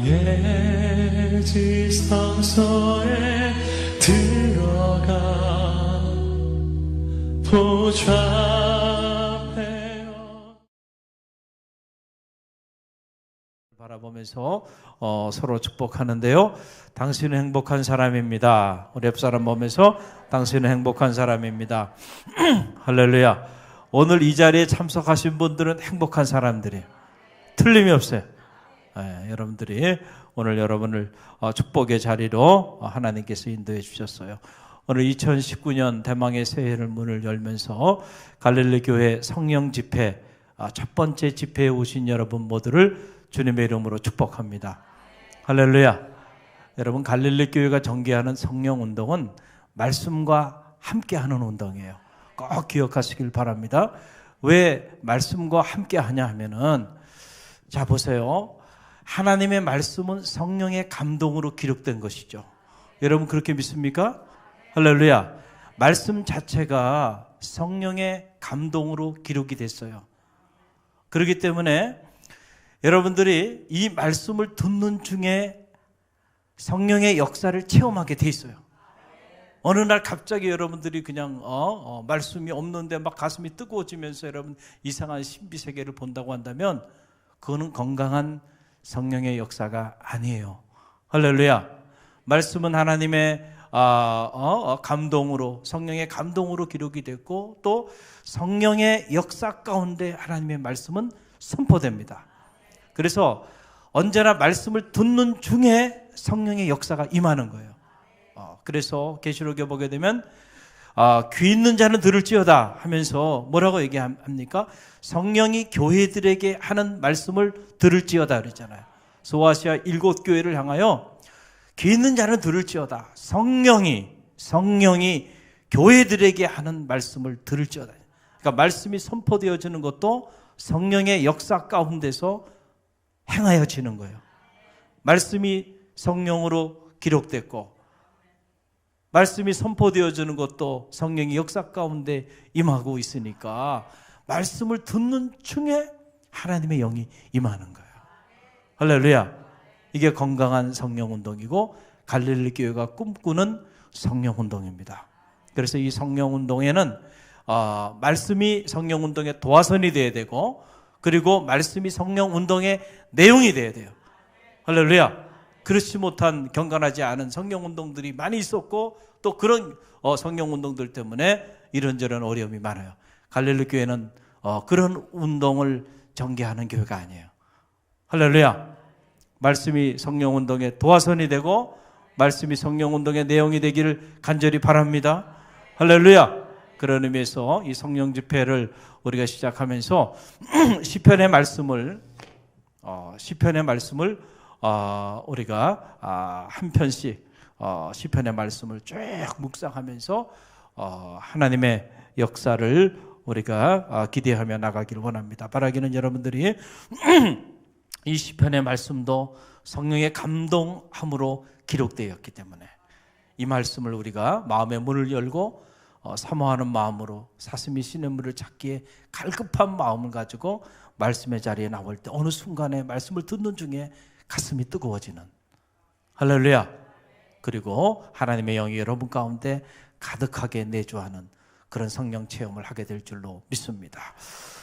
나의 지성소에 들어가 보좌하며 바라보면서 서로 축복하는데요. 당신은 행복한 사람입니다. 우리 옆 사람 보면서 당신은 행복한 사람입니다. 할렐루야. 오늘 이 자리에 참석하신 분들은 행복한 사람들이에요. 틀림이 없어요. 여러분들이 오늘 여러분을 축복의 자리로 하나님께서 인도해 주셨어요. 오늘 2019년 대망의 새해를 문을 열면서 갈릴리 교회 성령 집회 첫 번째 집회에 오신 여러분 모두를 주님의 이름으로 축복합니다. 할렐루야. 여러분, 갈릴리 교회가 전개하는 성령 운동은 말씀과 함께하는 운동이에요. 꼭 기억하시길 바랍니다. 왜 말씀과 함께하냐 하면은, 자 보세요. 하나님의 말씀은 성령의 감동으로 기록된 것이죠. 여러분 그렇게 믿습니까? 할렐루야. 말씀 자체가 성령의 감동으로 기록이 됐어요. 그렇기 때문에 여러분들이 이 말씀을 듣는 중에 성령의 역사를 체험하게 돼 있어요. 어느 날 갑자기 여러분들이 그냥 말씀이 없는데 막 가슴이 뜨거워지면서 여러분 이상한 신비세계를 본다고 한다면 그거는 건강한 성령의 역사가 아니에요. 할렐루야. 말씀은 하나님의 감동으로, 성령의 감동으로 기록이 됐고, 또 성령의 역사 가운데 하나님의 말씀은 선포됩니다. 그래서 언제나 말씀을 듣는 중에 성령의 역사가 임하는 거예요. 그래서 계시록에 보게 되면 귀 있는 자는 들을지어다 하면서 뭐라고 얘기합니까? 성령이 교회들에게 하는 말씀을 들을지어다 그랬잖아요. 소아시아 7교회를 향하여 귀 있는 자는 들을지어다. 성령이 교회들에게 하는 말씀을 들을지어다. 그러니까 말씀이 선포되어지는 것도 성령의 역사 가운데서 행하여지는 거예요. 말씀이 성령으로 기록됐고 말씀이 선포되어지는 것도 성령의 역사 가운데 임하고 있으니까 말씀을 듣는 중에 하나님의 영이 임하는 거예요. 할렐루야. 이게 건강한 성령운동이고 갈릴리 교회가 꿈꾸는 성령운동입니다. 그래서 이 성령운동에는 말씀이 성령운동의 도화선이 되어야 되고, 그리고 말씀이 성령운동의 내용이 되어야 돼요. 할렐루야. 그렇지 못한 경건하지 않은 성령운동들이 많이 있었고, 또 그런 성령운동들 때문에 이런저런 어려움이 많아요. 갈릴리 교회는 그런 운동을 전개하는 교회가 아니에요. 할렐루야. 말씀이 성령운동의 도화선이 되고 말씀이 성령운동의 내용이 되기를 간절히 바랍니다. 할렐루야. 그런 의미에서 이 성령 집회를 우리가 시작하면서 시편의 말씀을 우리가 한 편씩 시편의 말씀을 쭉 묵상하면서 하나님의 역사를 우리가 기대하며 나가기를 원합니다. 바라기는 여러분들이 이 시편의 말씀도 성령의 감동함으로 기록되었기 때문에 이 말씀을 우리가 마음의 문을 열고 사모하는 마음으로 사슴이 시냇물을 찾기에 갈급한 마음을 가지고 말씀의 자리에 나올 때 어느 순간에 말씀을 듣는 중에 가슴이 뜨거워지는, 할렐루야. 그리고 하나님의 영이 여러분 가운데 가득하게 내주하는 그런 성령 체험을 하게 될 줄로 믿습니다.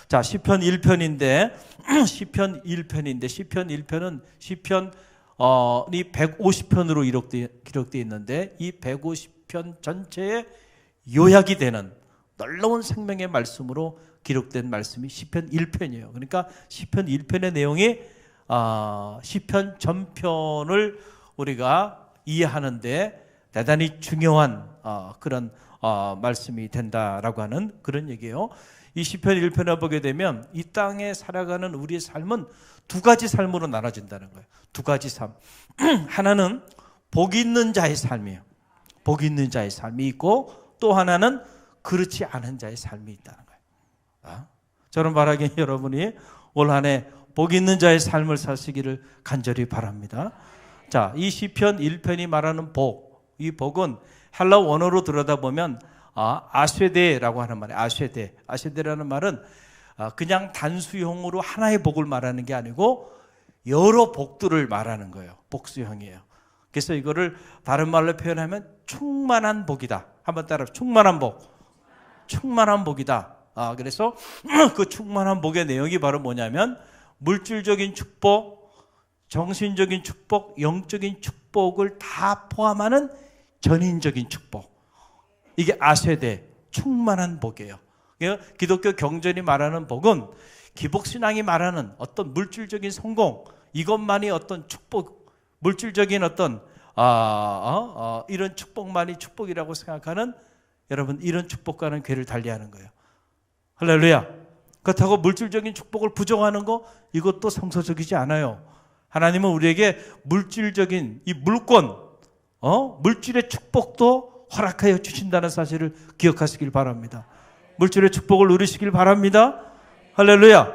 자, 시편 1편인데 시편 1편은 시편이 150편으로 기록되어 있는데 이 150편 전체의 요약이 되는 놀라운 생명의 말씀으로 기록된 말씀이 시편 1편이에요. 그러니까 시편 1편의 내용이 시편 전편을 우리가 이해하는데 대단히 중요한 그런 말씀이 된다라고 하는 그런 얘기예요. 이 시편 1편을 보게 되면 이 땅에 살아가는 우리의 삶은 두 가지 삶으로 나눠진다는 거예요. 두 가지 삶. 하나는 복 있는 자의 삶이에요. 복 있는 자의 삶이 있고, 또 하나는 그렇지 않은 자의 삶이 있다는 거예요. 저는 바라기에 여러분이 올 한 해 복 있는 자의 삶을 사시기를 간절히 바랍니다. 자, 이 시편 1편이 말하는 복, 이 복은 헬라 원어로 들여다보면 아쉐데라고 하는 말이에요. 아쉐데라는 말은 그냥 단수형으로 하나의 복을 말하는 게 아니고 여러 복들을 말하는 거예요. 복수형이에요. 그래서 이거를 다른 말로 표현하면 충만한 복이다. 한번 따라 충만한 복. 충만한 복이다. 그래서 그 충만한 복의 내용이 바로 뭐냐면 물질적인 축복, 정신적인 축복, 영적인 축복을 다 포함하는 전인적인 축복. 이게 아세대 충만한 복이에요. 기독교 경전이 말하는 복은 기복신앙이 말하는 어떤 물질적인 성공, 이것만이 어떤 축복, 물질적인 어떤 이런 축복만이 축복이라고 생각하는 여러분, 이런 축복과는 괴를 달리하는 거예요. 할렐루야. 그렇다고 물질적인 축복을 부정하는 거, 이것도 성서적이지 않아요. 하나님은 우리에게 물질적인 이 물권, 물질의 축복도 허락하여 주신다는 사실을 기억하시길 바랍니다. 물질의 축복을 누리시길 바랍니다. 할렐루야.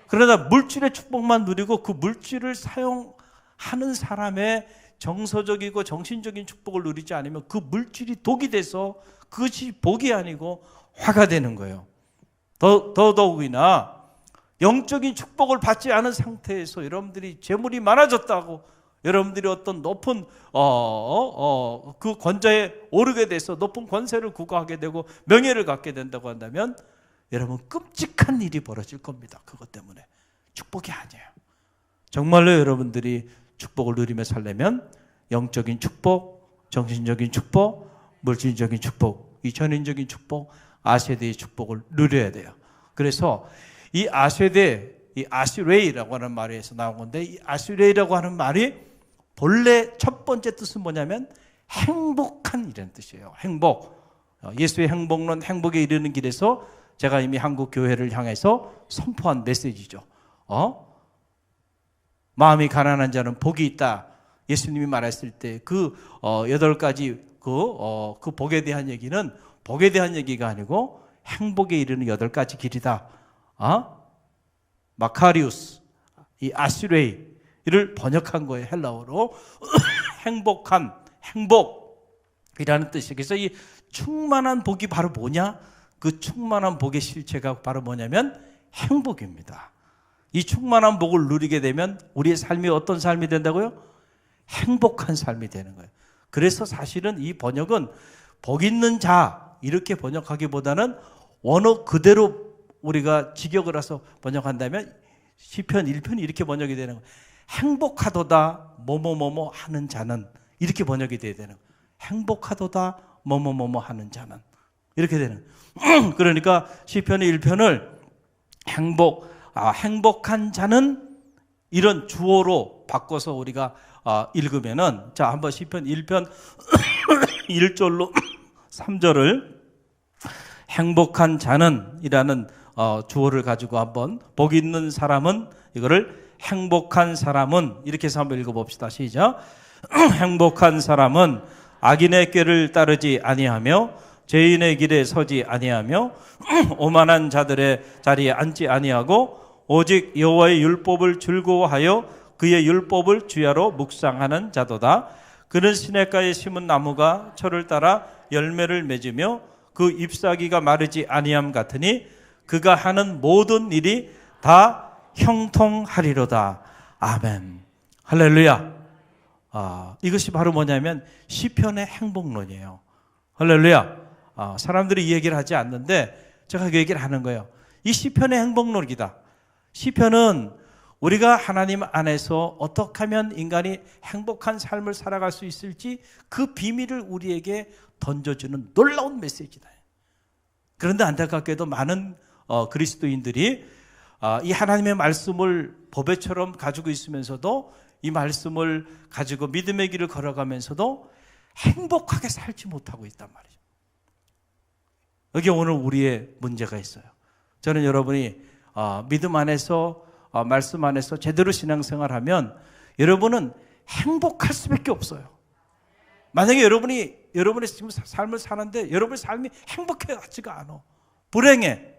그러나 물질의 축복만 누리고 그 물질을 사용하는 사람의 정서적이고 정신적인 축복을 누리지 않으면 그 물질이 독이 돼서 그것이 복이 아니고 화가 되는 거예요. 더더욱이나 영적인 축복을 받지 않은 상태에서 여러분들이 재물이 많아졌다고, 여러분들이 어떤 높은 그 권좌에 오르게 돼서 높은 권세를 구가하게 되고 명예를 갖게 된다고 한다면 여러분, 끔찍한 일이 벌어질 겁니다. 그것 때문에. 축복이 아니에요. 정말로 여러분들이 축복을 누리며 살려면 영적인 축복, 정신적인 축복, 물질적인 축복, 이 전인적인 축복, 아세대의 축복을 누려야 돼요. 그래서 이 아세대, 이 아시레이라고 하는 말에서 나온 건데, 이 아시레이라고 하는 말이 본래 첫 번째 뜻은 뭐냐면 행복한 이라는 뜻이에요. 행복. 예수의 행복론, 행복에 이르는 길에서 제가 이미 한국 교회를 향해서 선포한 메시지죠. 마음이 가난한 자는 복이 있다. 예수님이 말했을 때 그 8가지 그 복에 대한 얘기는 복에 대한 얘기가 아니고 행복에 이르는 8가지 길이다. 마카리우스, 이 아시레이를 번역한 거예요. 헬라어로. 행복한, 행복이라는 뜻이에요. 그래서 이 충만한 복이 바로 뭐냐? 그 충만한 복의 실체가 바로 뭐냐면 행복입니다. 이 충만한 복을 누리게 되면 우리의 삶이 어떤 삶이 된다고요? 행복한 삶이 되는 거예요. 그래서 사실은 이 번역은 복 있는 자 이렇게 번역하기보다는 원어 그대로 우리가 직역을 해서 번역한다면 시편 1편이 이렇게 번역이 되는 거예요. 행복하도다 뭐뭐뭐뭐 하는 자는, 이렇게 번역이 돼야 되는 거예요. 행복하도다 뭐뭐뭐뭐 하는 자는, 이렇게 되는 거예요. 그러니까 시편의 1편을 행복한 자는 이런 주어로 바꿔서 우리가 읽으면은, 자, 한번 시편 1편 1절로 3절을 행복한 자는 이라는 주어를 가지고 한번, 복 있는 사람은, 이거를 행복한 사람은 이렇게 해서 한번 읽어봅시다. 시작. 행복한 사람은 악인의 꾀를 따르지 아니하며 죄인의 길에 서지 아니하며 오만한 자들의 자리에 앉지 아니하고 오직 여호와의 율법을 즐거워하여 그의 율법을 주야로 묵상하는 자도다. 그는 시냇가에 심은 나무가 철을 따라 열매를 맺으며 그 잎사귀가 마르지 아니함 같으니 그가 하는 모든 일이 다 형통하리로다. 아멘. 할렐루야. 이것이 바로 뭐냐면 시편의 행복론이에요. 할렐루야. 사람들이 이 얘기를 하지 않는데 제가 그 얘기를 하는 거예요. 이 시편의 행복론이다. 시편은 우리가 하나님 안에서 어떻게 하면 인간이 행복한 삶을 살아갈 수 있을지 그 비밀을 우리에게 던져주는 놀라운 메시지다. 그런데 안타깝게도 많은 그리스도인들이 이 하나님의 말씀을 법에처럼 가지고 있으면서도 이 말씀을 가지고 믿음의 길을 걸어가면서도 행복하게 살지 못하고 있단 말이죠. 여기 오늘 우리의 문제가 있어요. 저는 여러분이 믿음 안에서 말씀 안에서 제대로 신앙생활하면 여러분은 행복할 수밖에 없어요. 만약에 여러분의 지금 삶을 사는데 여러분의 삶이 행복하지가 않아, 불행해.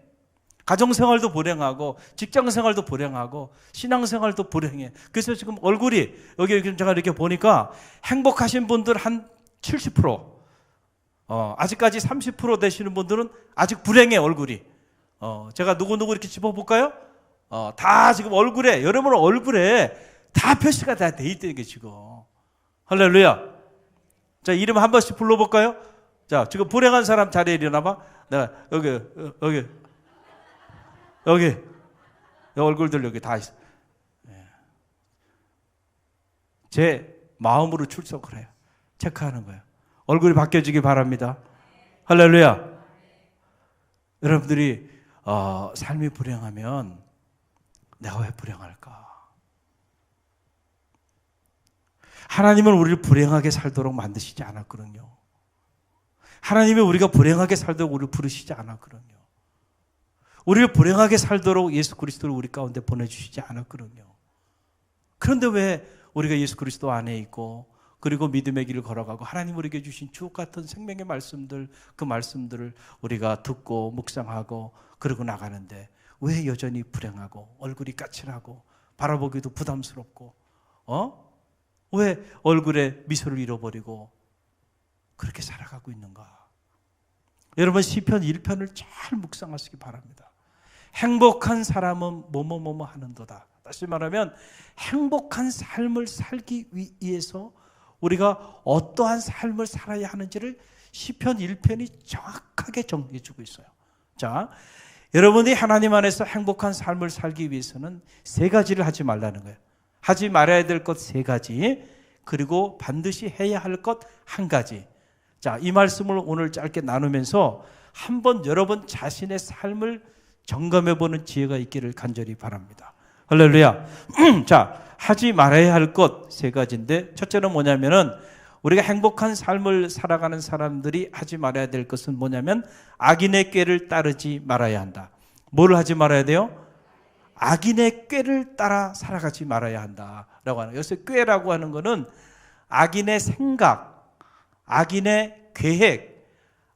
가정생활도 불행하고 직장생활도 불행하고 신앙생활도 불행해. 그래서 지금 얼굴이 여기 제가 이렇게 보니까 행복하신 분들 한 70%, 아직까지 30% 되시는 분들은 아직 불행해, 얼굴이. 제가 누구누구 이렇게 짚어볼까요? 다 지금 얼굴에, 여러분 얼굴에 다 표시가 다 돼 있다는 게 지금. 할렐루야. 자, 이름 한 번씩 불러볼까요? 자, 지금 불행한 사람 자리에 일어나봐. 내가 여기 얼굴들 여기 다 있어. 제 마음으로 출석을 해요. 체크하는 거예요. 얼굴이 바뀌어지기 바랍니다. 할렐루야. 여러분들이 삶이 불행하면 내가 왜 불행할까? 하나님은 우리를 불행하게 살도록 만드시지 않았거든요. 하나님이 우리가 불행하게 살도록 우리를 부르시지 않았거든요. 우리를 불행하게 살도록 예수 그리스도를 우리 가운데 보내주시지 않았거든요. 그런데 왜 우리가 예수 그리스도 안에 있고 그리고 믿음의 길을 걸어가고 하나님 우리에게 주신 주옥 같은 생명의 말씀들, 그 말씀들을 우리가 듣고 묵상하고 그러고 나가는데 왜 여전히 불행하고 얼굴이 까칠하고 바라보기도 부담스럽고 왜 얼굴에 미소를 잃어버리고 그렇게 살아가고 있는가? 여러분 시편 1편을 잘 묵상하시기 바랍니다. 행복한 사람은 뭐뭐뭐뭐 하는도다. 다시 말하면 행복한 삶을 살기 위해서 우리가 어떠한 삶을 살아야 하는지를 시편 1편이 정확하게 정리해 주고 있어요. 자, 여러분이 하나님 안에서 행복한 삶을 살기 위해서는 세 가지를 하지 말라는 거예요. 하지 말아야 될 것 세 가지, 그리고 반드시 해야 할 것 한 가지. 자, 이 말씀을 오늘 짧게 나누면서 한번 여러분 자신의 삶을 점검해 보는 지혜가 있기를 간절히 바랍니다. 할렐루야. 자, 하지 말아야 할 것 세 가지인데 첫째는 뭐냐면은 우리가 행복한 삶을 살아가는 사람들이 하지 말아야 될 것은 뭐냐면 악인의 꾀를 따르지 말아야 한다. 뭘 하지 말아야 돼요? 악인의 꾀를 따라 살아가지 말아야 한다라고 하는 거예요. 여기서 꾀라고 하는 거는 악인의 생각, 악인의 계획,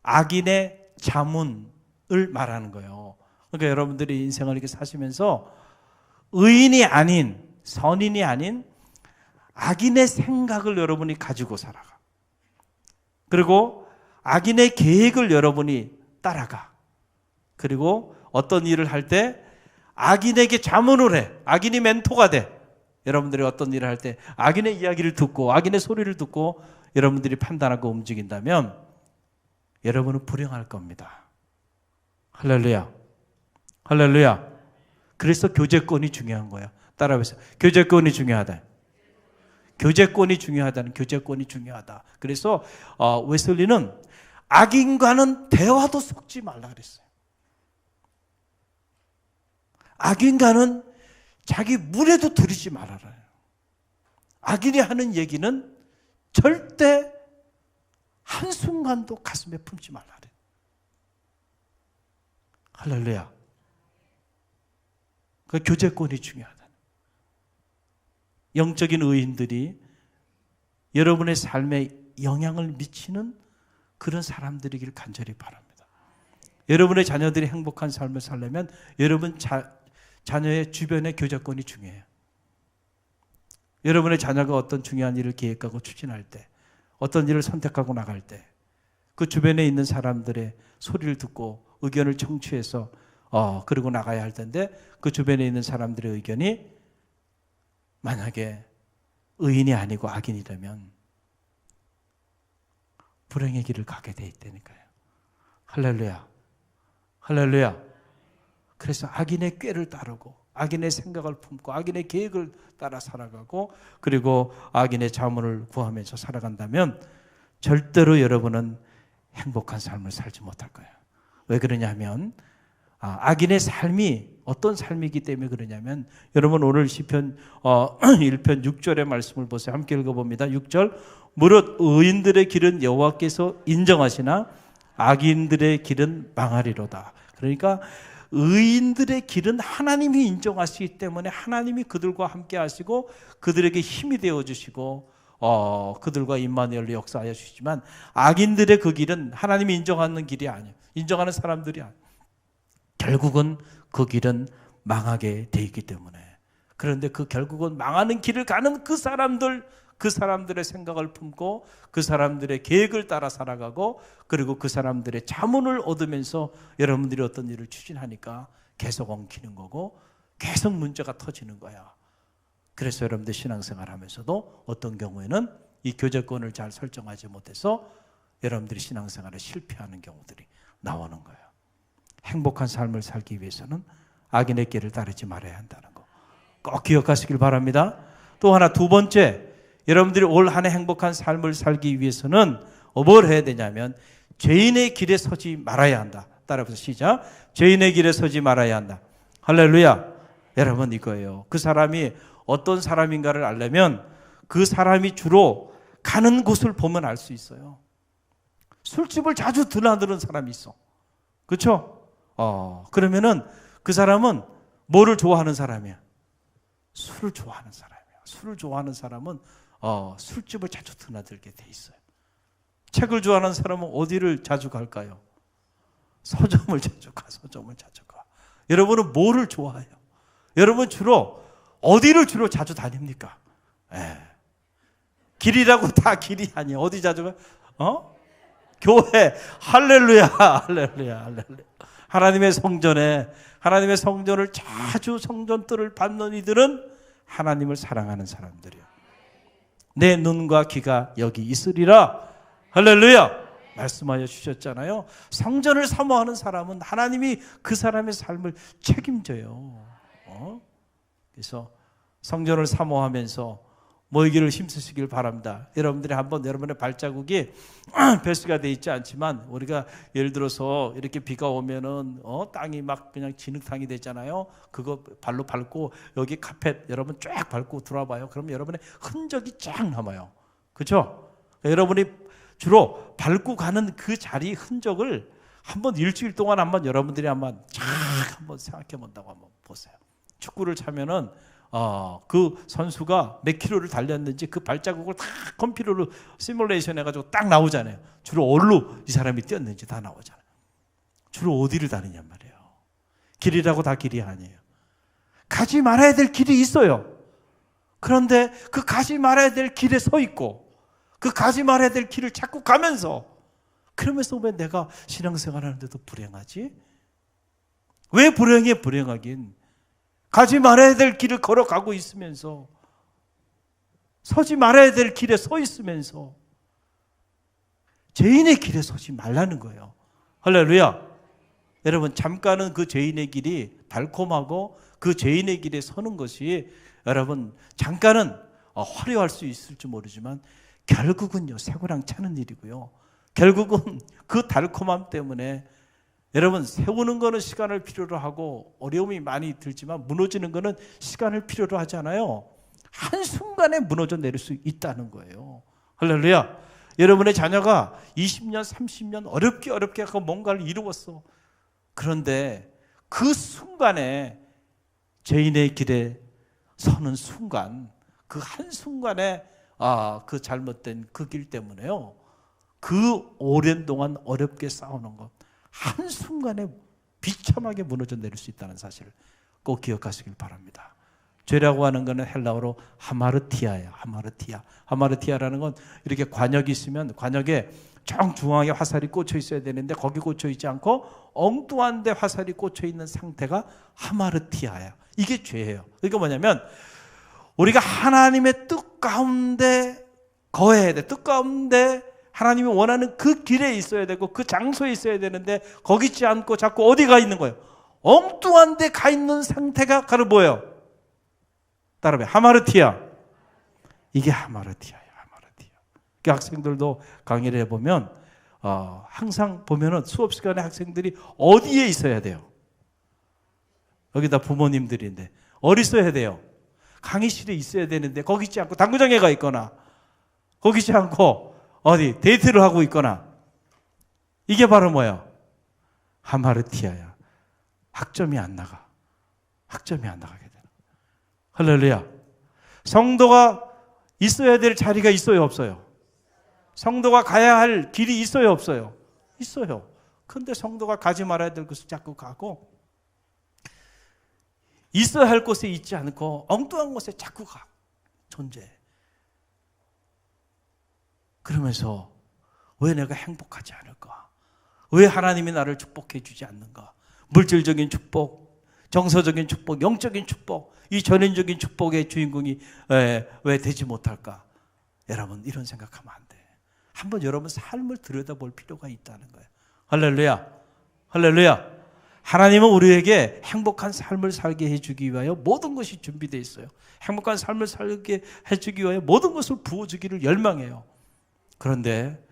악인의 자문을 말하는 거예요. 그러니까 여러분들이 인생을 이렇게 사시면서 의인이 아닌, 선인이 아닌 악인의 생각을 여러분이 가지고 살아가. 그리고 악인의 계획을 여러분이 따라가. 그리고 어떤 일을 할 때 악인에게 자문을 해. 악인이 멘토가 돼. 여러분들이 어떤 일을 할 때 악인의 이야기를 듣고 악인의 소리를 듣고 여러분들이 판단하고 움직인다면 여러분은 불행할 겁니다. 할렐루야. 할렐루야. 그래서 교제권이 중요한 거야. 따라해보세요. 교제권이 중요하다. 교제권이 중요하다는 교제권이 중요하다. 그래서 웨슬리는 악인과는 대화도 섞지 말라 그랬어요. 악인과는 자기 물에도 들이지 말아라. 악인이 하는 얘기는 절대 한순간도 가슴에 품지 말라 그래. 할렐루야. 그 교제권이 중요하다. 영적인 의인들이 여러분의 삶에 영향을 미치는 그런 사람들이길 간절히 바랍니다. 여러분의 자녀들이 행복한 삶을 살려면 여러분 자녀의 주변의 교제권이 중요해요. 여러분의 자녀가 어떤 중요한 일을 계획하고 추진할 때, 어떤 일을 선택하고 나갈 때, 그 주변에 있는 사람들의 소리를 듣고 의견을 청취해서 그러고 나가야 할 텐데, 그 주변에 있는 사람들의 의견이 만약에 의인이 아니고 악인이라면 불행의 길을 가게 돼 있다니까요. 할렐루야. 할렐루야. 그래서 악인의 꾀를 따르고 악인의 생각을 품고 악인의 계획을 따라 살아가고 그리고 악인의 자문을 구하면서 살아간다면 절대로 여러분은 행복한 삶을 살지 못할 거예요. 왜 그러냐면 악인의 삶이 어떤 삶이기 때문에 그러냐면 여러분 오늘 시편 1편 6절의 말씀을 보세요. 함께 읽어봅니다. 6절 무릇 의인들의 길은 여호와께서 인정하시나 악인들의 길은 망하리로다. 그러니까 의인들의 길은 하나님이 인정하시기 때문에 하나님이 그들과 함께 하시고 그들에게 힘이 되어주시고 그들과 임마누엘로 역사하여 주시지만 악인들의 그 길은 하나님이 인정하는 길이 아니에요. 인정하는 사람들이 아니에요. 결국은 그 길은 망하게 돼 있기 때문에. 그런데 그 결국은 망하는 길을 가는 그 사람들의 생각을 품고 그 사람들의 계획을 따라 살아가고 그리고 그 사람들의 자문을 얻으면서 여러분들이 어떤 일을 추진하니까 계속 엉키는 거고 계속 문제가 터지는 거야. 그래서 여러분들 신앙생활 하면서도 어떤 경우에는 이 교제권을 잘 설정하지 못해서 여러분들이 신앙생활에 실패하는 경우들이 나오는 거예요. 행복한 삶을 살기 위해서는 악인의 길을 따르지 말아야 한다는 거 꼭 기억하시길 바랍니다. 또 하나, 두 번째, 여러분들이 올 한 해 행복한 삶을 살기 위해서는 뭘 해야 되냐면 죄인의 길에 서지 말아야 한다. 따라해서 시작. 죄인의 길에 서지 말아야 한다. 할렐루야. 여러분, 이거예요. 그 사람이 어떤 사람인가를 알려면 그 사람이 주로 가는 곳을 보면 알 수 있어요. 술집을 자주 드나드는 사람이 있어. 그렇죠? 그러면은 그 사람은 뭐를 좋아하는 사람이야? 술을 좋아하는 사람이야. 술을 좋아하는 사람은 술집을 자주 드나들게 돼 있어요. 책을 좋아하는 사람은 어디를 자주 갈까요? 서점을 자주 가. 서점을 자주 가. 여러분은 뭐를 좋아해요? 여러분 주로 어디를 주로 자주 다닙니까? 길이라고 다 길이 아니에요. 어디 자주 가? 교회. 할렐루야. 할렐루야. 할렐루야. 하나님의 성전을 자주 성전들을 받는 이들은 하나님을 사랑하는 사람들이에요. 내 눈과 귀가 여기 있으리라. 할렐루야. 말씀하여 주셨잖아요. 성전을 사모하는 사람은 하나님이 그 사람의 삶을 책임져요. 그래서 성전을 사모하면서 모이기를 힘쓰시길 바랍니다. 여러분들이 한번 여러분의 발자국이 벼스가 되어 있지 않지만 우리가 예를 들어서 이렇게 비가 오면은 땅이 막 그냥 진흙탕이 되잖아요. 그거 발로 밟고 여기 카펫 여러분 쫙 밟고 들어와봐요. 그러면 여러분의 흔적이 쫙 남아요. 그렇죠? 여러분이 주로 밟고 가는 그 자리 흔적을 한번 일주일 동안 한번 여러분들이 한번 생각해 본다고 한번 보세요. 축구를 차면은 그 선수가 몇 킬로를 달렸는지 그 발자국을 다 컴퓨터로 시뮬레이션 해가지고 딱 나오잖아요. 주로 어디로 이 사람이 뛰었는지 다 나오잖아요. 주로 어디를 다니냔 말이에요. 길이라고 다 길이 아니에요. 가지 말아야 될 길이 있어요. 그런데 그 가지 말아야 될 길에 서 있고 그 가지 말아야 될 길을 자꾸 가면서 그러면서 왜 내가 신앙생활 하는데도 불행하지? 왜 불행해? 불행하긴 가지 말아야 될 길을 걸어가고 있으면서 서지 말아야 될 길에 서 있으면서 죄인의 길에 서지 말라는 거예요. 할렐루야. 여러분 잠깐은 그 죄인의 길이 달콤하고 그 죄인의 길에 서는 것이 여러분 잠깐은 화려할 수 있을지 모르지만 결국은요 쇠고랑 차는 일이고요. 결국은 그 달콤함 때문에 여러분 세우는 거는 시간을 필요로 하고 어려움이 많이 들지만 무너지는 거는 시간을 필요로 하잖아요. 한순간에 무너져 내릴 수 있다는 거예요. 할렐루야. 여러분의 자녀가 20년 30년 어렵게 하고 뭔가를 이루었어. 그런데 그 순간에 죄인의 길에 서는 순간 그 한순간에 그 잘못된 그 길 때문에요 그 오랜 동안 어렵게 싸우는 것 한순간에 비참하게 무너져 내릴 수 있다는 사실을 꼭 기억하시길 바랍니다. 죄라고 하는 것은 헬라어로 하마르티아예요. 하마르티아라는 건 이렇게 관역이 있으면 관역에 정중앙에 화살이 꽂혀 있어야 되는데 거기 꽂혀 있지 않고 엉뚱한 데 화살이 꽂혀 있는 상태가 하마르티아예요. 이게 죄예요. 그러니까 뭐냐면 우리가 하나님의 뜻 가운데 거해야 돼. 뜻 가운데 하나님이 원하는 그 길에 있어야 되고 그 장소에 있어야 되는데 거기 있지 않고 자꾸 어디 가 있는 거예요? 엉뚱한 데 가 있는 상태가 바로 뭐예요? 따라해. 하마르티아. 이게 하마르티아예요. 하마르티아. 그 학생들도 강의를 해보면 항상 보면은 수업 시간에 학생들이 어디에 있어야 돼요? 여기다 부모님들인데 어디 있어야 돼요? 강의실에 있어야 되는데 거기 있지 않고 당구장에 가 있거나 거기 있지 않고 어디 데이트를 하고 있거나 이게 바로 뭐예요? 하마르티아야. 학점이 안 나가게 되는. 할렐루야. 성도가 있어야 될 자리가 있어요, 없어요? 성도가 가야 할 길이 있어요, 없어요? 있어요. 그런데 성도가 가지 말아야 될 곳을 자꾸 가고 있어야 할 곳에 있지 않고 엉뚱한 곳에 자꾸 가 존재해. 그러면서 왜 내가 행복하지 않을까? 왜 하나님이 나를 축복해 주지 않는가? 물질적인 축복, 정서적인 축복, 영적인 축복, 이 전인적인 축복의 주인공이 왜 되지 못할까? 여러분 이런 생각하면 안 돼. 한번 여러분 삶을 들여다볼 필요가 있다는 거예요. 할렐루야, 할렐루야. 하나님은 우리에게 행복한 삶을 살게 해주기 위하여 모든 것이 준비되어 있어요. 행복한 삶을 살게 해주기 위하여 모든 것을 부어주기를 열망해요. 그런데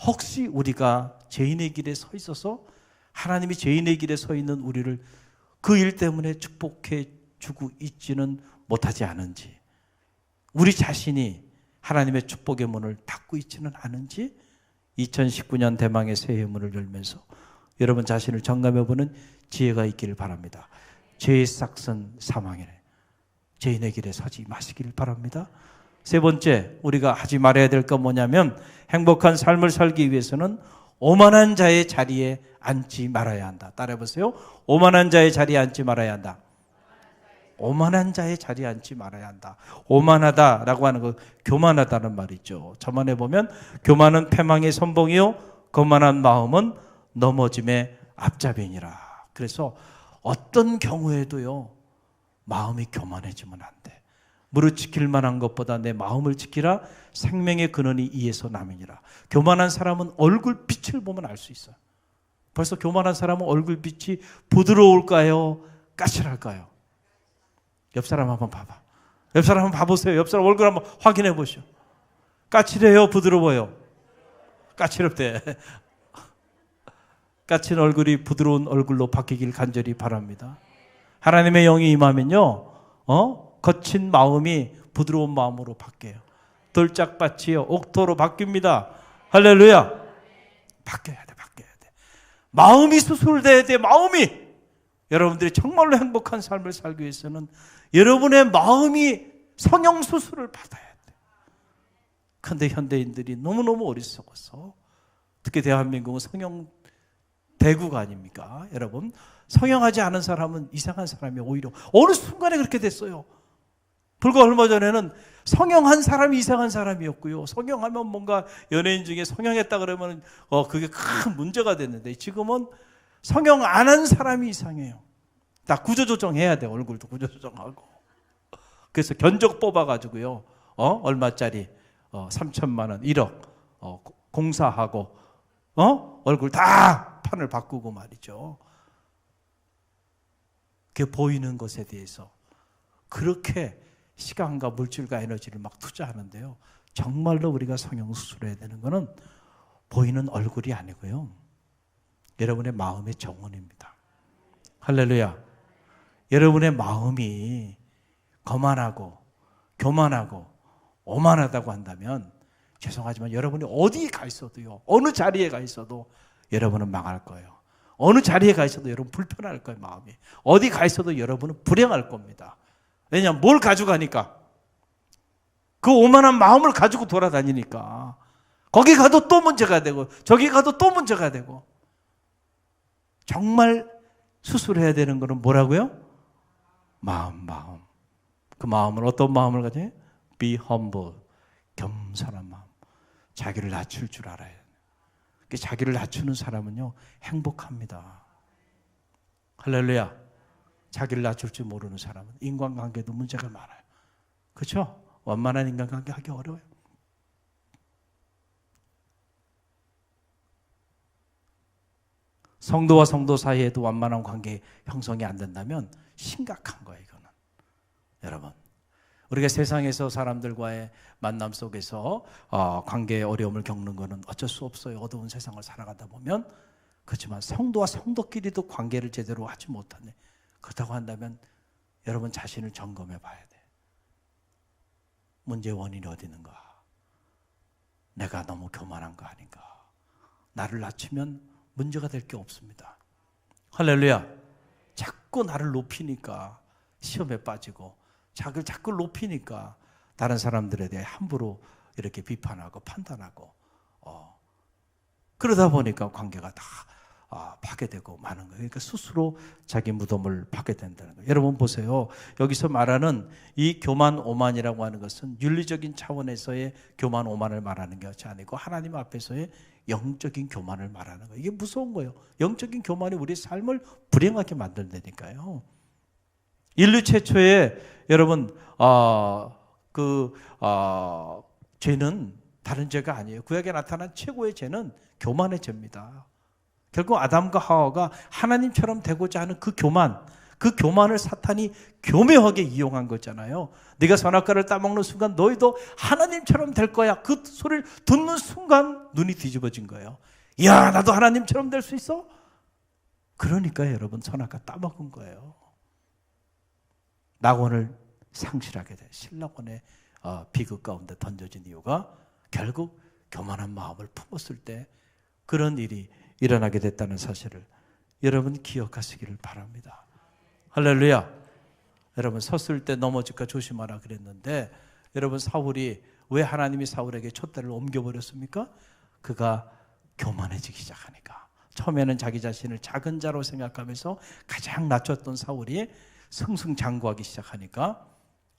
혹시 우리가 죄인의 길에 서 있어서 하나님이 죄인의 길에 서 있는 우리를 그 일 때문에 축복해 주고 있지는 못하지 않은지, 우리 자신이 하나님의 축복의 문을 닫고 있지는 않은지 2019년 대망의 새해 문을 열면서 여러분 자신을 점검해보는 지혜가 있기를 바랍니다. 죄의 싹은 사망이네. 죄인의 길에 서지 마시기를 바랍니다. 세 번째, 우리가 하지 말아야 될 건 뭐냐면 행복한 삶을 살기 위해서는 오만한 자의 자리에 앉지 말아야 한다. 따라해보세요. 오만한 자의 자리에 앉지 말아야 한다. 오만한 자의 자리에 앉지 말아야 한다. 오만하다라고 하는 거 교만하다는 말이죠. 저만에 보면 교만은 패망의 선봉이요 거만한 마음은 넘어짐의 앞잡이니라. 그래서 어떤 경우에도요 마음이 교만해지면 안 돼. 무릇 지킬 만한 것보다 내 마음을 지키라. 생명의 근원이 이에서 남이니라. 교만한 사람은 얼굴빛을 보면 알 수 있어요. 벌써 교만한 사람은 얼굴빛이 부드러울까요? 까칠할까요? 옆 사람 한번 봐봐. 옆 사람 한번 봐보세요. 옆 사람 얼굴 한번 확인해 보시오. 까칠해요? 부드러워요? 까칠없대. 까친 얼굴이 부드러운 얼굴로 바뀌길 간절히 바랍니다. 하나님의 영이 임하면요, 거친 마음이 부드러운 마음으로 바뀌어요. 돌짝밭이요 옥토로 바뀝니다. 할렐루야. 바뀌어야 돼, 바뀌어야 돼. 마음이 수술돼야 돼, 마음이. 여러분들이 정말로 행복한 삶을 살기 위해서는 여러분의 마음이 성형 수술을 받아야 돼. 그런데 현대인들이 너무너무 어리석어서, 특히 대한민국은 성형 대국 아닙니까? 여러분, 성형하지 않은 사람은 이상한 사람이 오히려 어느 순간에 그렇게 됐어요. 불과 얼마 전에는 성형한 사람이 이상한 사람이었고요. 성형하면 뭔가 연예인 중에 성형했다 그러면 그게 큰 문제가 됐는데 지금은 성형 안 한 사람이 이상해요. 다 구조조정해야 돼. 얼굴도 구조조정하고. 그래서 견적 뽑아가지고요. 얼마짜리 3천만 원, 1억 공사하고 얼굴 다 판을 바꾸고 말이죠. 그게 보이는 것에 대해서 그렇게 시간과 물질과 에너지를 막 투자하는데요. 정말로 우리가 성형수술해야 되는 것은 보이는 얼굴이 아니고요. 여러분의 마음의 정원입니다. 할렐루야. 여러분의 마음이 거만하고 교만하고 오만하다고 한다면 죄송하지만 여러분이 어디 가 있어도요, 어느 자리에 가 있어도 여러분은 망할 거예요. 어느 자리에 가 있어도 여러분 불편할 거예요. 마음이 어디 가 있어도 여러분은 불행할 겁니다. 왜냐하면 뭘 가져가니까, 그 오만한 마음을 가지고 돌아다니니까 거기 가도 또 문제가 되고 저기 가도 또 문제가 되고. 정말 수술해야 되는 거는 뭐라고요? 마음. 그 마음은 어떤 마음을 가져요? Be humble, 겸손한 마음. 자기를 낮출 줄 알아야 돼요. 자기를 낮추는 사람은요 행복합니다. 할렐루야. 자기를 낮출 줄 모르는 사람은 인간관계도 문제가 많아요. 그렇죠? 원만한 인간관계 하기 어려워요. 성도와 성도 사이에도 완만한 관계 형성이 안 된다면 심각한 거예요. 이거는. 여러분, 우리가 세상에서 사람들과의 만남 속에서 관계의 어려움을 겪는 것은 어쩔 수 없어요. 어두운 세상을 살아가다 보면. 그렇지만 성도와 성도끼리도 관계를 제대로 하지 못하네. 그렇다고 한다면 여러분 자신을 점검해 봐야 돼. 문제의 원인이 어디 있는가? 내가 너무 교만한 거 아닌가? 나를 낮추면 문제가 될 게 없습니다. 할렐루야. 자꾸 나를 높이니까 시험에 빠지고, 자기를 자꾸 높이니까 다른 사람들에 대해 함부로 이렇게 비판하고 판단하고, 그러다 보니까 관계가 다 파괴되고 마는 거예요. 그러니까 스스로 자기 무덤을 파게 된다는 거예요. 여러분 보세요. 여기서 말하는 이 교만 오만이라고 하는 것은 윤리적인 차원에서의 교만 오만을 말하는 것이 아니고 하나님 앞에서의 영적인 교만을 말하는 거예요. 이게 무서운 거예요. 영적인 교만이 우리의 삶을 불행하게 만든다니까요. 인류 최초의 여러분 죄는 다른 죄가 아니에요. 구약에 나타난 최고의 죄는 교만의 죄입니다. 결국 아담과 하와가 하나님처럼 되고자 하는 그 교만을 사탄이 교묘하게 이용한 거잖아요. 네가 선악과를 따먹는 순간 너희도 하나님처럼 될 거야. 그 소리를 듣는 순간 눈이 뒤집어진 거예요. 이야, 나도 하나님처럼 될 수 있어? 그러니까 여러분 선악과 따먹은 거예요. 낙원을 상실하게 돼. 신낙원의 비극 가운데 던져진 이유가 결국 교만한 마음을 품었을 때 그런 일이 일어나게 됐다는 사실을 여러분 기억하시기를 바랍니다. 할렐루야. 여러분 섰을 때 넘어질까 조심하라 그랬는데 여러분 사울이 왜 하나님이 사울에게 촛대를 옮겨버렸습니까? 그가 교만해지기 시작하니까. 처음에는 자기 자신을 작은 자로 생각하면서 가장 낮췄던 사울이 승승장구하기 시작하니까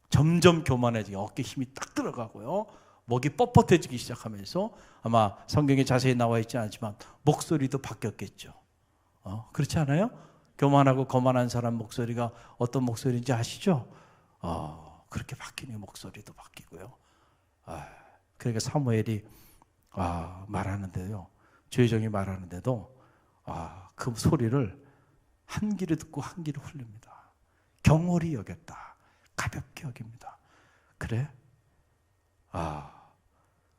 점점 교만해지고 어깨 힘이 딱 들어가고요. 목이 뻣뻣해지기 시작하면서 아마 성경에 자세히 나와 있지 않지만 목소리도 바뀌었겠죠. 그렇지 않아요? 교만하고 거만한 사람 목소리가 어떤 목소리인지 아시죠? 그렇게 바뀌는 목소리도 바뀌고요. 그러니까 사무엘이 말하는데요. 주의종이 말하는데도 그 소리를 한 귀로 듣고 한 귀로 흘립니다. 경홀히 여겼다. 가볍게 여깁니다. 그래?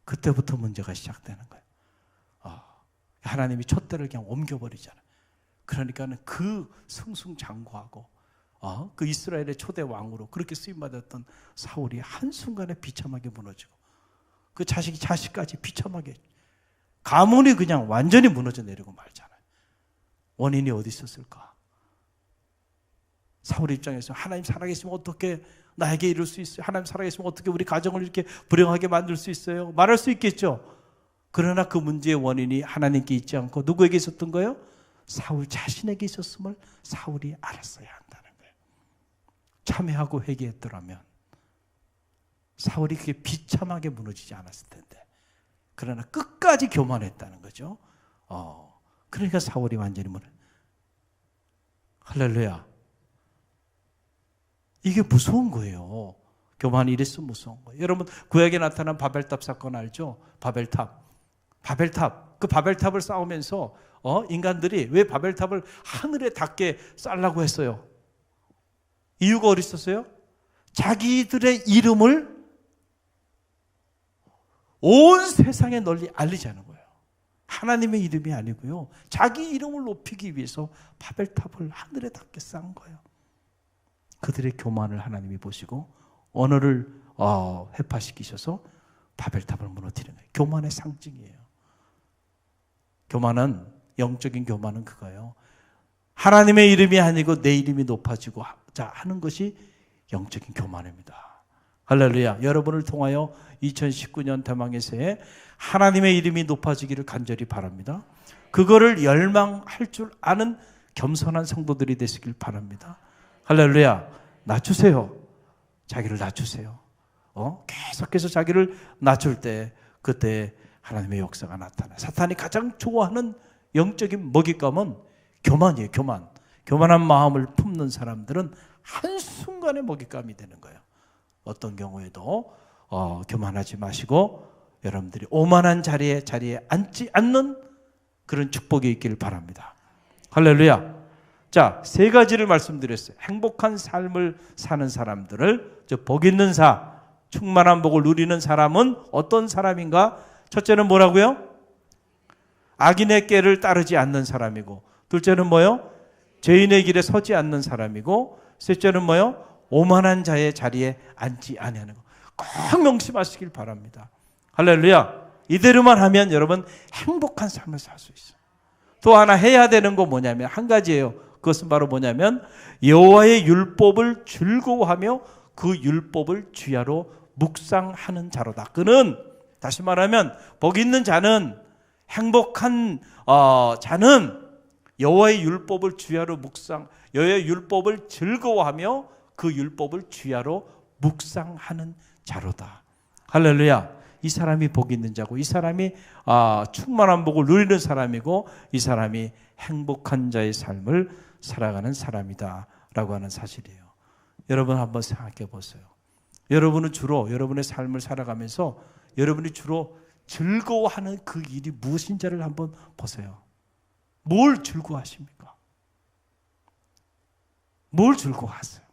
그때부터 문제가 시작되는 거예요. 하나님이 촛대를 그냥 옮겨버리잖아요. 그러니까는 그 승승장구하고 그 이스라엘의 초대 왕으로 그렇게 쓰임받았던 사울이 한순간에 비참하게 무너지고 그 자식까지 비참하게 가문이 그냥 완전히 무너져 내리고 말잖아요. 원인이 어디 있었을까? 사울 입장에서 하나님 살아계시면 어떻게 나에게 이룰 수 있어요? 하나님 살아계시면 어떻게 우리 가정을 이렇게 불행하게 만들 수 있어요? 말할 수 있겠죠. 그러나 그 문제의 원인이 하나님께 있지 않고 누구에게 있었던 거예요? 사울 자신에게 있었음을 사울이 알았어야 한다는 거예요. 참회하고 회개했더라면 사울이 그게 비참하게 무너지지 않았을 텐데. 그러나 끝까지 교만했다는 거죠. 그러니까 사울이 완전히 할렐루야. 이게 무서운 거예요. 교만이 이래서 무서운 거예요. 여러분 구약에 나타난 바벨탑 사건 알죠? 바벨탑. 그 바벨탑을 쌓으면서 인간들이 왜 바벨탑을 하늘에 닿게 쌓으려고 했어요? 이유가 어디 있었어요? 자기들의 이름을 온 세상에 널리 알리자는 거예요. 하나님의 이름이 아니고요. 자기 이름을 높이기 위해서 바벨탑을 하늘에 닿게 쌓은 거예요. 그들의 교만을 하나님이 보시고 언어를 회파시키셔서 바벨탑을 무너뜨리는 거예요. 교만의 상징이에요. 교만은, 영적인 교만은 그거예요. 하나님의 이름이 아니고 내 이름이 높아지고자 하는 것이 영적인 교만입니다. 할렐루야. 여러분을 통하여 2019년 대망의 새해 하나님의 이름이 높아지기를 간절히 바랍니다. 그거를 열망할 줄 아는 겸손한 성도들이 되시길 바랍니다. 할렐루야. 낮추세요. 자기를 낮추세요. 계속해서 자기를 낮출 때 그때 하나님의 역사가 나타나요. 사탄이 가장 좋아하는 영적인 먹잇감은 교만이에요. 교만한 마음을 품는 사람들은 한순간에 먹잇감이 되는 거예요. 어떤 경우에도 교만하지 마시고 여러분들이 오만한 자리에 앉지 않는 그런 축복이 있기를 바랍니다. 할렐루야. 자, 세 가지를 말씀드렸어요. 행복한 삶을 사는 사람들을, 복 있는 충만한 복을 누리는 사람은 어떤 사람인가? 첫째는 뭐라고요? 악인의 꾀를 따르지 않는 사람이고, 둘째는 뭐요? 죄인의 길에 서지 않는 사람이고, 셋째는 뭐요? 오만한 자의 자리에 앉지 아니하는 것. 꼭 명심하시길 바랍니다. 할렐루야. 이대로만 하면 여러분 행복한 삶을 살 수 있어요. 또 하나 해야 되는 거 뭐냐면 한 가지예요. 그것은 바로 뭐냐면 여호와의 율법을 즐거워하며 그 율법을 주야로 묵상하는 자로다. 그는 다시 말하면 복 있는 자는, 행복한 자는 여호와의 율법을 주야로 여호와의 율법을 즐거워하며 그 율법을 주야로 묵상하는 자로다. 할렐루야. 이 사람이 복 있는 자고, 이 사람이 충만한 복을 누리는 사람이고, 이 사람이 행복한 자의 삶을 살아가는 사람이다 라고 하는 사실이에요. 여러분 한번 생각해 보세요. 여러분은 주로 여러분의 삶을 살아가면서 여러분이 주로 즐거워하는 그 일이 무엇인지를 한번 보세요. 뭘 즐거워하십니까? 뭘 즐거워하세요?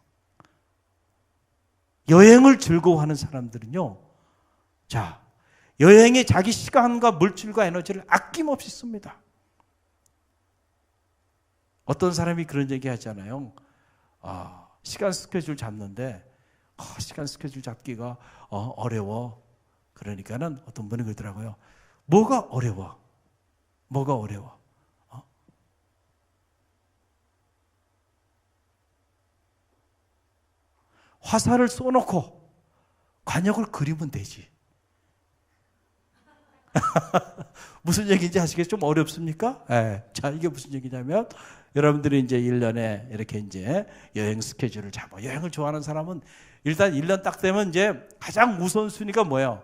여행을 즐거워하는 사람들은요, 자, 여행에 자기 시간과 물질과 에너지를 아낌없이 씁니다. 어떤 사람이 그런 얘기 하잖아요. 시간 스케줄 잡는데 시간 스케줄 잡기가 어려워. 그러니까는 어떤 분이 그러더라고요. 뭐가 어려워? 뭐가 어려워? 화살을 쏘놓고 관역을 그리면 되지. 무슨 얘기인지 아시겠죠? 좀 어렵습니까? 네. 자, 이게 무슨 얘기냐면 여러분들이 이제 1년에 이렇게 이제 여행 스케줄을 잡아. 여행을 좋아하는 사람은 일단 1년 딱 되면 이제 가장 우선순위가 뭐예요?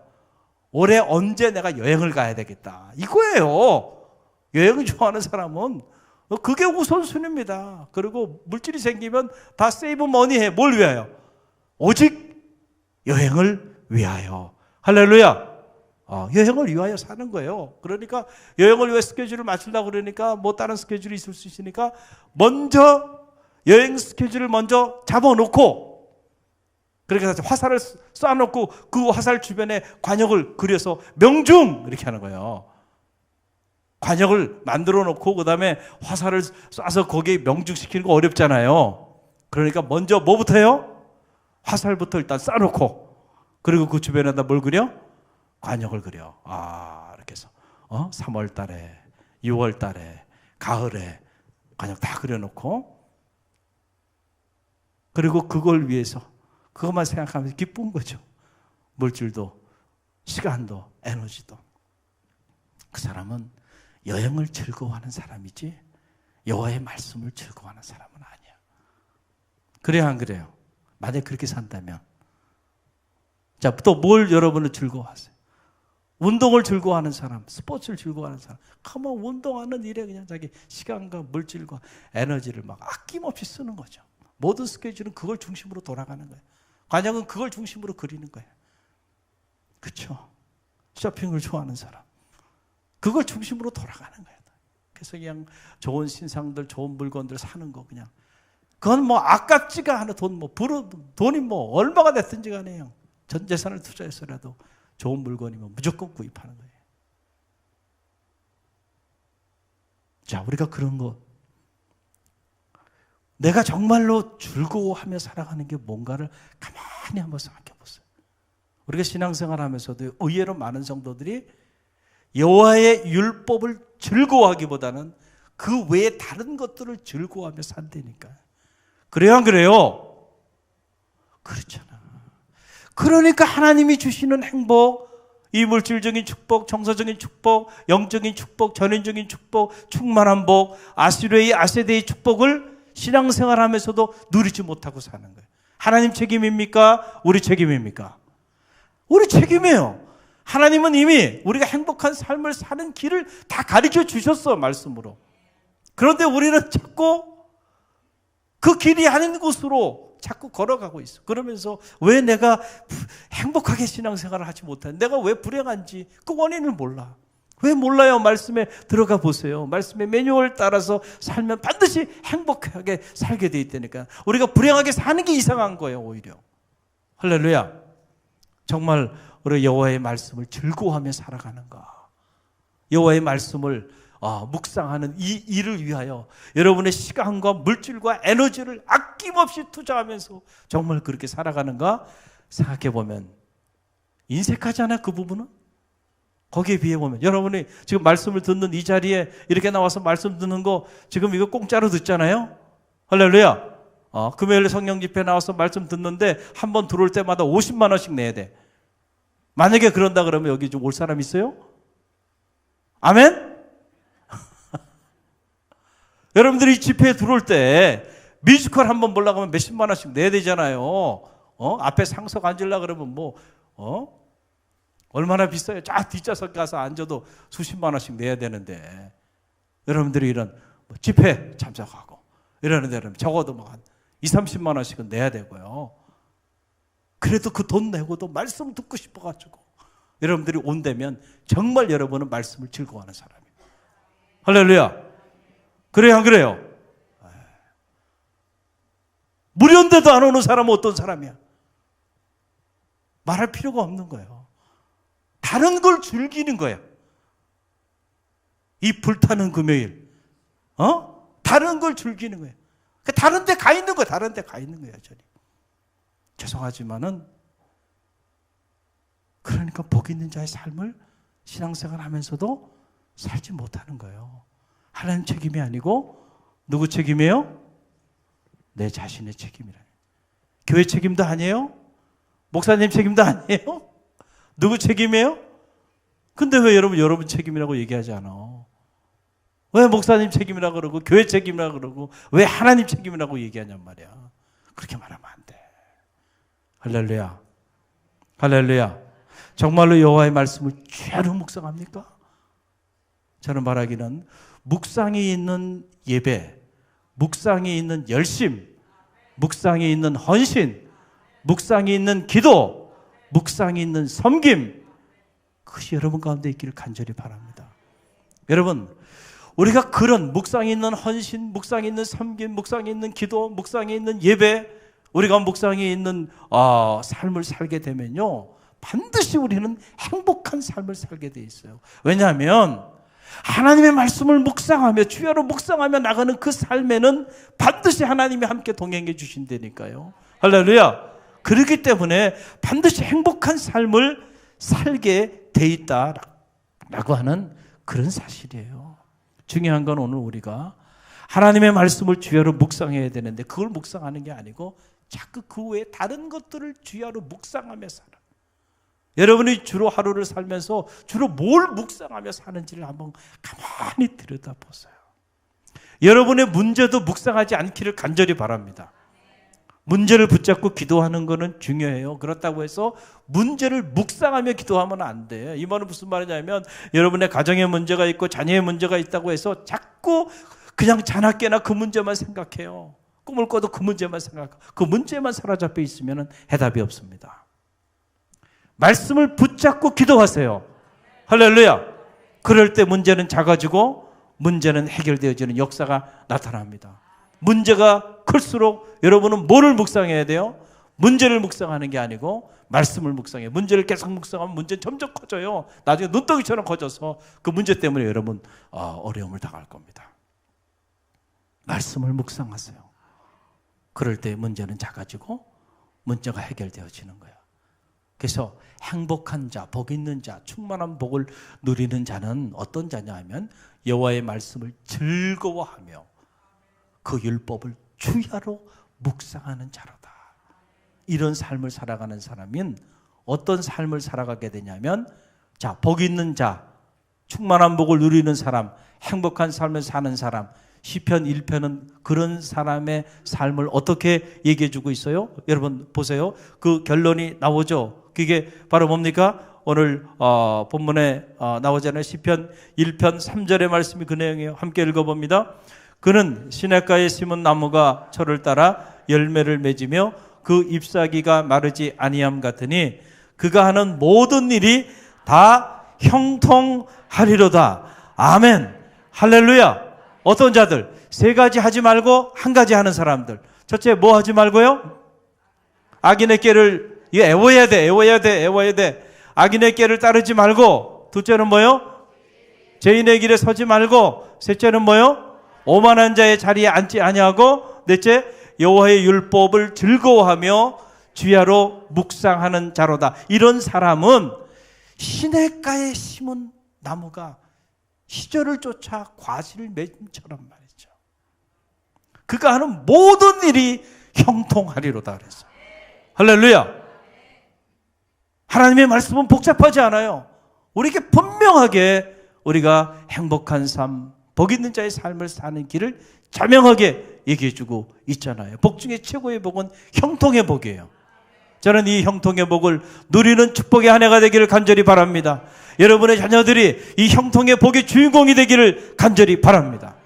올해 언제 내가 여행을 가야 되겠다. 이거예요. 여행을 좋아하는 사람은 그게 우선순위입니다. 그리고 물질이 생기면 다 세이브 머니 해. 뭘 위하여? 오직 여행을 위하여. 할렐루야. 여행을 위하여 사는 거예요. 그러니까 여행을 위해 스케줄을 맞추려고 그러니까 뭐 다른 스케줄이 있을 수 있으니까 먼저 여행 스케줄을 먼저 잡아놓고, 그러니까 화살을 쏴놓고 그 화살 주변에 관역을 그려서 명중 이렇게 하는 거예요. 관역을 만들어 놓고 그 다음에 화살을 쏴서 거기에 명중시키는 거 어렵잖아요. 그러니까 먼저 뭐부터 해요? 화살부터 일단 쏴놓고, 그리고 그 주변에다 뭘 그려? 관역을 그려. 이렇게 해서 3월 달에, 6월 달에, 가을에 관역 다 그려놓고, 그리고 그걸 위해서 그것만 생각하면서 기쁜 거죠. 물질도, 시간도, 에너지도. 그 사람은 여행을 즐거워하는 사람이지 여호와의 말씀을 즐거워하는 사람은 아니야. 그래요, 안 그래요? 만약에 그렇게 산다면. 자, 또 뭘 여러분은 즐거워하세요? 운동을 즐거워하는 사람, 스포츠를 즐거워하는 사람, 그만 운동하는 일에 그냥 자기 시간과 물질과 에너지를 막 아낌없이 쓰는 거죠. 모든 스케줄은 그걸 중심으로 돌아가는 거예요. 관역은 그걸 중심으로 그리는 거예요. 그렇죠? 쇼핑을 좋아하는 사람, 그걸 중심으로 돌아가는 거예요. 그래서 그냥 좋은 신상들, 좋은 물건들 사는 거 그냥. 그건 뭐 아깝지가 않아. 돈이 뭐 얼마가 됐든지 간에요. 전 재산을 투자해서라도 좋은 물건이면 무조건 구입하는 거예요. 자, 우리가 그런 거, 내가 정말로 즐거워하며 살아가는 게 뭔가를 가만히 한번 생각해 보세요. 우리가 신앙생활 하면서도 의외로 많은 성도들이 여호와의 율법을 즐거워하기보다는 그 외에 다른 것들을 즐거워하며 산다니까. 그래요, 안 그래요? 그렇잖아. 그러니까 하나님이 주시는 행복, 이 물질적인 축복, 정서적인 축복, 영적인 축복, 전인적인 축복, 충만한 복, 아시르의 아세대의 축복을 신앙생활하면서도 누리지 못하고 사는 거예요. 하나님 책임입니까? 우리 책임입니까? 우리 책임이에요. 하나님은 이미 우리가 행복한 삶을 사는 길을 다 가르쳐 주셨어, 말씀으로. 그런데 우리는 자꾸 그 길이 아닌 곳으로 자꾸 걸어가고 있어. 그러면서 왜 내가 행복하게 신앙생활을 하지 못하는, 내가 왜 불행한지 그 원인을 몰라. 왜 몰라요? 말씀에 들어가 보세요. 말씀의 매뉴얼 따라서 살면 반드시 행복하게 살게 돼 있다니까. 우리가 불행하게 사는 게 이상한 거예요, 오히려. 할렐루야. 정말 우리 여호와의 말씀을 즐거워하며 살아가는가. 여호와의 말씀을 묵상하는 이 일을 위하여 여러분의 시간과 물질과 에너지를 아낌없이 투자하면서 정말 그렇게 살아가는가 생각해 보면 인색하잖아요, 그 부분은. 거기에 비해 보면 여러분이 지금 말씀을 듣는 이 자리에 이렇게 나와서 말씀 듣는 거 지금 이거 공짜로 듣잖아요. 할렐루야. 금요일 성령 집회 나와서 말씀 듣는데 한 번 들어올 때마다 50만 원씩 내야 돼. 만약에 그런다 그러면 여기 좀 올 사람 있어요? 아멘? 여러분들이 집회에 들어올 때 뮤지컬 한번 보려고 하면 몇십만 원씩 내야 되잖아요. 앞에 상석 앉으려고 그러면 얼마나 비싸요? 쫙 뒷좌석 가서 앉아도 수십만 원씩 내야 되는데, 여러분들이 이런 집회 참석하고 이러는데 적어도 뭐 한 30만 원씩은 내야 되고요. 그래도 그 돈 내고도 말씀 듣고 싶어가지고 여러분들이 온다면 정말 여러분은 말씀을 즐거워하는 사람이에요. 할렐루야. 그래요, 안 그래요? 무료인데도 안 오는 사람은 어떤 사람이야? 말할 필요가 없는 거예요. 다른 걸 즐기는 거예요. 이 불타는 금요일, 다른 걸 즐기는 거예요. 다른 데 가 있는 거예요. 다른 데 가 있는 거예요. 저리. 죄송하지만은 그러니까 복 있는 자의 삶을 신앙생활 하면서도 살지 못하는 거예요. 하나님 책임이 아니고 누구 책임이에요? 내 자신의 책임이라. 교회 책임도 아니에요? 목사님 책임도 아니에요? 누구 책임이에요? 근데 왜 여러분 책임이라고 얘기하지 않아? 왜 목사님 책임이라고 그러고 교회 책임이라고 그러고 왜 하나님 책임이라고 얘기하냔 말이야. 그렇게 말하면 안 돼. 할렐루야. 할렐루야. 정말로 여호와의 말씀을 죄로 묵상합니까? 저는 말하기는 묵상이 있는 예배, 묵상이 있는 열심, 묵상이 있는 헌신, 묵상이 있는 기도, 묵상이 있는 섬김, 그것이 여러분 가운데 있기를 간절히 바랍니다. 여러분, 우리가 그런 묵상이 있는 헌신, 묵상이 있는 섬김, 묵상이 있는 기도, 묵상이 있는 예배, 우리가 묵상이 있는 삶을 살게 되면요, 반드시 우리는 행복한 삶을 살게 돼 있어요. 왜냐하면 하나님의 말씀을 묵상하며 주야로 묵상하며 나가는 그 삶에는 반드시 하나님이 함께 동행해 주신다니까요. 할렐루야. 그렇기 때문에 반드시 행복한 삶을 살게 돼 있다라고 하는 그런 사실이에요. 중요한 건 오늘 우리가 하나님의 말씀을 주야로 묵상해야 되는데 그걸 묵상하는 게 아니고 자꾸 그 외에 다른 것들을 주야로 묵상하며 살아. 여러분이 주로 하루를 살면서 주로 뭘 묵상하며 사는지를 한번 가만히 들여다보세요. 여러분의 문제도 묵상하지 않기를 간절히 바랍니다. 문제를 붙잡고 기도하는 것은 중요해요. 그렇다고 해서 문제를 묵상하며 기도하면 안 돼요. 이 말은 무슨 말이냐면 여러분의 가정에 문제가 있고 자녀의 문제가 있다고 해서 자꾸 그냥 자나깨나 그 문제만 생각해요. 꿈을 꿔도 그 문제만 생각하고 그 문제만 사로잡혀 있으면 해답이 없습니다. 말씀을 붙잡고 기도하세요. 할렐루야. 그럴 때 문제는 작아지고 문제는 해결되어지는 역사가 나타납니다. 문제가 클수록 여러분은 뭐를 묵상해야 돼요? 문제를 묵상하는 게 아니고 말씀을 묵상해요. 문제를 계속 묵상하면 문제는 점점 커져요. 나중에 눈덩이처럼 커져서 그 문제 때문에 여러분 어려움을 당할 겁니다. 말씀을 묵상하세요. 그럴 때 문제는 작아지고 문제가 해결되어지는 거예요. 그래서 행복한 자, 복 있는 자, 충만한 복을 누리는 자는 어떤 자냐 하면 여호와의 말씀을 즐거워하며 그 율법을 주야로 묵상하는 자로다. 이런 삶을 살아가는 사람은 어떤 삶을 살아가게 되냐면 자, 복 있는 자, 충만한 복을 누리는 사람, 행복한 삶을 사는 사람. 시편 1편은 그런 사람의 삶을 어떻게 얘기해 주고 있어요? 여러분 보세요. 그 결론이 나오죠. 그게 바로 뭡니까? 오늘 본문에 나오잖아요. 시편 1편 3절의 말씀이 그 내용이에요. 함께 읽어봅니다. 그는 시냇가에 심은 나무가 철을 따라 열매를 맺으며 그 잎사귀가 마르지 아니함 같으니 그가 하는 모든 일이 다 형통하리로다. 아멘. 할렐루야. 어떤 자들? 세 가지 하지 말고 한 가지 하는 사람들. 첫째, 뭐 하지 말고요? 악인의 꾀를 애워야 돼. 악인의 꾀를 따르지 말고. 둘째는 뭐요? 죄인의 길에 서지 말고. 셋째는 뭐요? 오만한 자의 자리에 앉지 아니하고. 넷째, 여호와의 율법을 즐거워하며 주야로 묵상하는 자로다. 이런 사람은 시냇가에 심은 나무가 시절을 쫓아 과실을 맺음처럼 말이죠. 그가 하는 모든 일이 형통하리로다 그랬어요. 할렐루야. 하나님의 말씀은 복잡하지 않아요. 우리에게 분명하게 우리가 행복한 삶, 복 있는 자의 삶을 사는 길을 자명하게 얘기해 주고 있잖아요. 복 중에 최고의 복은 형통의 복이에요. 저는 이 형통의 복을 누리는 축복의 한 해가 되기를 간절히 바랍니다. 여러분의 자녀들이 이 형통의 복의 주인공이 되기를 간절히 바랍니다.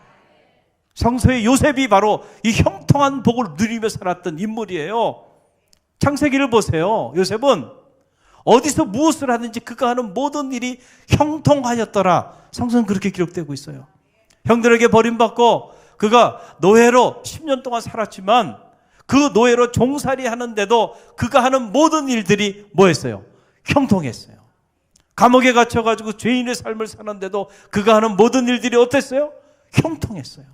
성서의 요셉이 바로 이 형통한 복을 누리며 살았던 인물이에요. 창세기를 보세요. 요셉은 어디서 무엇을 하든지 그가 하는 모든 일이 형통하였더라. 성서는 그렇게 기록되고 있어요. 형들에게 버림받고 그가 노예로 10년 동안 살았지만 그 노예로 종살이 하는데도 그가 하는 모든 일들이 뭐였어요? 형통했어요. 감옥에 갇혀가지고 죄인의 삶을 사는데도 그가 하는 모든 일들이 어땠어요? 형통했어요.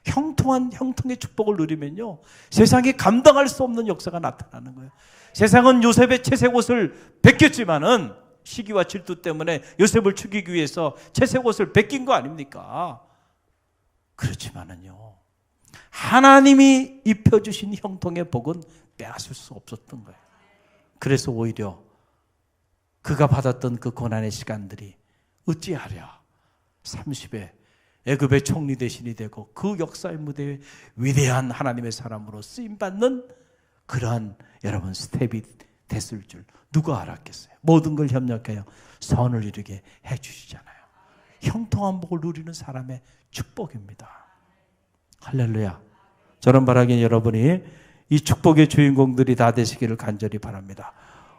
형통한 형통의 축복을 누리면요, 세상에 감당할 수 없는 역사가 나타나는 거예요. 세상은 요셉의 채색 옷을 베꼈지만은 시기와 질투 때문에 요셉을 죽이기 위해서 채색 옷을 베낀 거 아닙니까? 그렇지만은요, 하나님이 입혀주신 형통의 복은 빼앗을 수 없었던 거예요. 그래서 오히려 그가 받았던 그 고난의 시간들이 어찌하랴 30에 애굽의 총리 대신이 되고 그 역사의 무대에 위대한 하나님의 사람으로 쓰임받는 그러한 여러분 스텝이 됐을 줄 누가 알았겠어요? 모든 걸 협력하여 선을 이루게 해주시잖아요. 형통한 복을 누리는 사람의 축복입니다. 할렐루야. 저는 바라기는 여러분이 이 축복의 주인공들이 다 되시기를 간절히 바랍니다.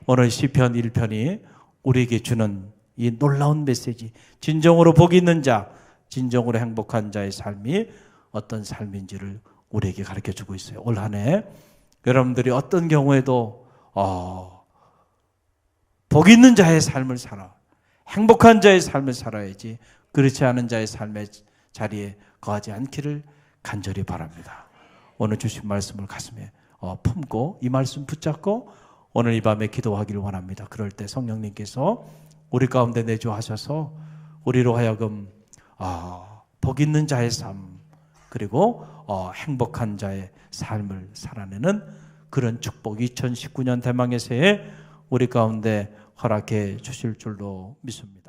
오늘 시편 1편이 우리에게 주는 이 놀라운 메시지, 진정으로 복 있는 자, 진정으로 행복한 자의 삶이 어떤 삶인지를 우리에게 가르쳐주고 있어요. 올 한 해 여러분들이 어떤 경우에도 복 있는 자의 삶을 살아, 행복한 자의 삶을 살아야지 그렇지 않은 자의 삶의 자리에 거하지 않기를 간절히 바랍니다. 오늘 주신 말씀을 가슴에 품고 이 말씀 붙잡고 오늘 이 밤에 기도하기를 원합니다. 그럴 때 성령님께서 우리 가운데 내주하셔서 우리로 하여금 복 있는 자의 삶, 그리고 행복한 자의 삶을 살아내는 그런 축복 2019년 대망의 새해 우리 가운데 허락해 주실 줄로 믿습니다.